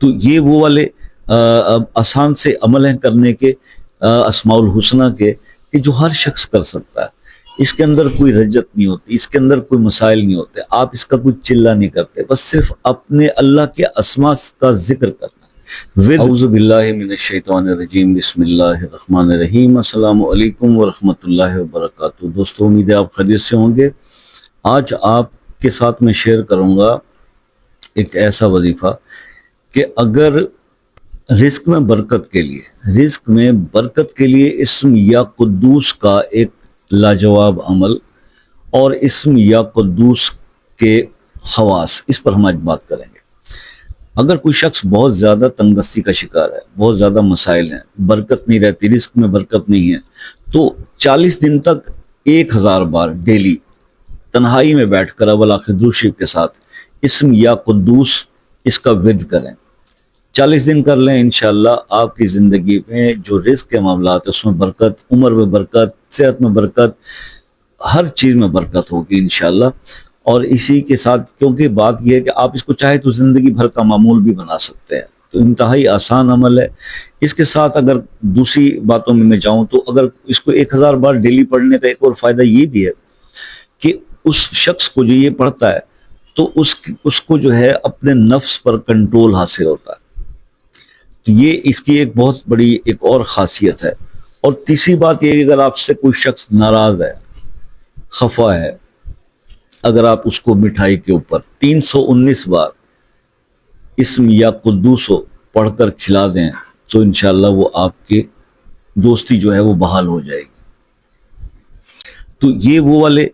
تو یہ وہ والے آسان سے عمل ہیں کرنے کے، اسماء الحسنہ کے، کہ جو ہر شخص کر سکتا ہے۔ اس کے اندر کوئی رجت نہیں ہوتی، اس کے اندر کوئی مسائل نہیں ہوتے، آپ اس کا کوئی چلہ نہیں کرتے، بس صرف اپنے اللہ کے اسماء کا ذکر کرنا ہے۔ اعوذ باللہ من الشیطان الرجیم، بسم اللہ الرحمن الرحیم۔ السلام علیکم ورحمۃ اللہ وبرکاتہ۔ دوستو، امید ہے آپ خیریت سے ہوں گے۔ آج آپ کے ساتھ میں شیئر کروں گا ایک ایسا وظیفہ کہ اگر رزق میں برکت کے لیے اسم یا قدوس کا ایک لاجواب عمل اور اسم یا قدوس کے خواص، اس پر ہم آج بات کریں گے۔ اگر کوئی شخص بہت زیادہ تنگ دستی کا شکار ہے، بہت زیادہ مسائل ہیں، برکت نہیں رہتی، رزق میں برکت نہیں ہے، تو 40 دن تک 1000 بار ڈیلی تنہائی میں بیٹھ کر اول آخر درود شریف کے ساتھ اسم یا قدوس اس کا ورد کریں۔ 40 دن کر لیں، انشاءاللہ آپ کی زندگی میں جو رزق کے معاملات ہیں اس میں برکت، عمر میں برکت، صحت میں برکت، ہر چیز میں برکت ہوگی انشاءاللہ۔ اور اسی کے ساتھ، کیونکہ بات یہ ہے کہ آپ اس کو چاہے تو زندگی بھر کا معمول بھی بنا سکتے ہیں، تو انتہائی آسان عمل ہے۔ اس کے ساتھ اگر دوسری باتوں میں جاؤں تو اگر اس کو 1000 بار ڈیلی پڑھنے کا ایک اور فائدہ یہ بھی ہے کہ اس شخص کو جو یہ پڑھتا ہے تو اس کو جو ہے اپنے نفس پر کنٹرول حاصل ہوتا ہے۔ تو یہ اس کی ایک بہت بڑی ایک اور خاصیت ہے۔ اور تیسری بات یہ ہے کہ اگر آپ سے کوئی شخص ناراض ہے، خفا ہے، اگر آپ اس کو مٹھائی کے اوپر 319 بار اسم یا قدوس پڑھ کر کھلا دیں تو انشاءاللہ وہ آپ کی دوستی جو ہے وہ بحال ہو جائے گی۔ تو یہ وہ والے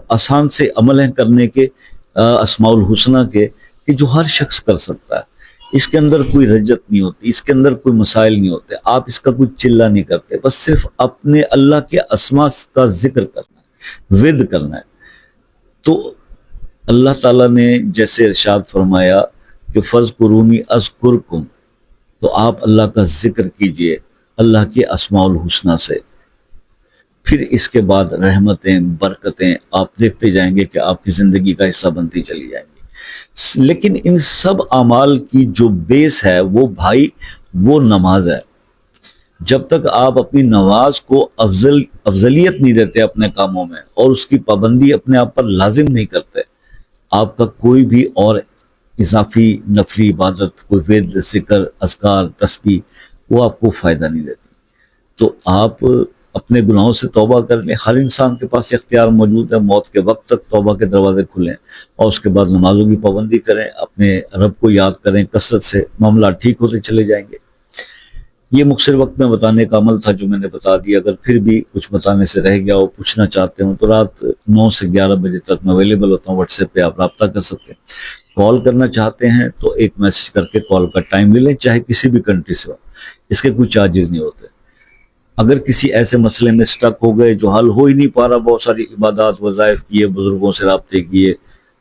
آسان سے عمل ہیں کرنے کے، اسماء الحسنہ کے، کہ جو ہر شخص کر سکتا ہے۔ اس کے اندر کوئی رجت نہیں ہوتی، اس کے اندر کوئی مسائل نہیں ہوتے، آپ اس کا کوئی چلہ نہیں کرتے، بس صرف اپنے اللہ کے اسماء کا ذکر کرنا ہے، ورد کرنا ہے۔ تو اللہ تعالیٰ نے جیسے ارشاد فرمایا کہ فَاذْكُرُونِي أَذْكُرْكُمْ، تو آپ اللہ کا ذکر کیجئے اللہ کے اسماء الحسنہ سے، پھر اس کے بعد رحمتیں، برکتیں آپ دیکھتے جائیں گے کہ آپ کی زندگی کا حصہ بنتی چلی جائیں گی۔ لیکن ان سب اعمال کی جو بیس ہے وہ نماز ہے۔ جب تک آپ اپنی نماز کو افضلیت نہیں دیتے اپنے کاموں میں اور اس کی پابندی اپنے آپ پر لازم نہیں کرتے، آپ کا کوئی بھی اور اضافی نفلی عبادت، کوئی ورد، ذکر، اذکار، تسبیح، وہ آپ کو فائدہ نہیں دیتی۔ تو آپ اپنے گناہوں سے توبہ کر لیں۔ ہر انسان کے پاس اختیار موجود ہے، موت کے وقت تک توبہ کے دروازے کھلیں، اور اس کے بعد نمازوں کی پابندی کریں، اپنے رب کو یاد کریں کثرت سے، معاملات ٹھیک ہوتے چلے جائیں گے۔ یہ مختصر وقت میں بتانے کا عمل تھا جو میں نے بتا دیا۔ اگر پھر بھی کچھ بتانے سے رہ گیا ہو، پوچھنا چاہتے ہوں، تو رات 9 سے 11 بجے تک میں اویلیبل ہوتا ہوں، واٹس ایپ پہ آپ رابطہ کر سکتے ہیں۔ کال کرنا چاہتے ہیں تو ایک میسج کر کے کال کا ٹائم لے لیں، چاہے کسی بھی کنٹری سے ہو، اس کے کوئی چارجز نہیں ہوتے۔ اگر کسی ایسے مسئلے میں سٹک ہو گئے جو حل ہو ہی نہیں پا رہا، بہت ساری عبادات، وظائف کیے، بزرگوں سے رابطے کیے،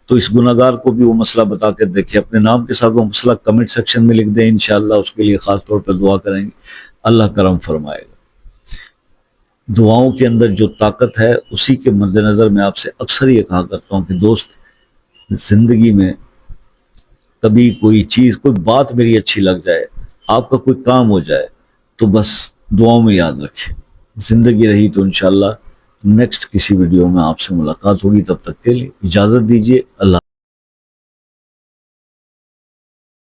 تو اس گناہگار کو بھی وہ مسئلہ بتا کر دیکھیں، اپنے نام کے ساتھ وہ مسئلہ کمنٹ سیکشن میں لکھ دیں، انشاءاللہ اس کے لیے خاص طور پر دعا کریں گے، اللہ کرم فرمائے گا۔ دعاؤں کے اندر جو طاقت ہے اسی کے مد نظر میں آپ سے اکثر یہ کہا کرتا ہوں کہ دوست، زندگی میں کبھی کوئی چیز، کوئی بات میری اچھی لگ جائے، آپ کا کوئی کام ہو جائے، تو بس دعاؤں میں یاد رکھیں۔ زندگی رہی تو انشاءاللہ نیکسٹ کسی ویڈیو میں آپ سے ملاقات ہوگی، تب تک کے لیے اجازت دیجیے، اللہ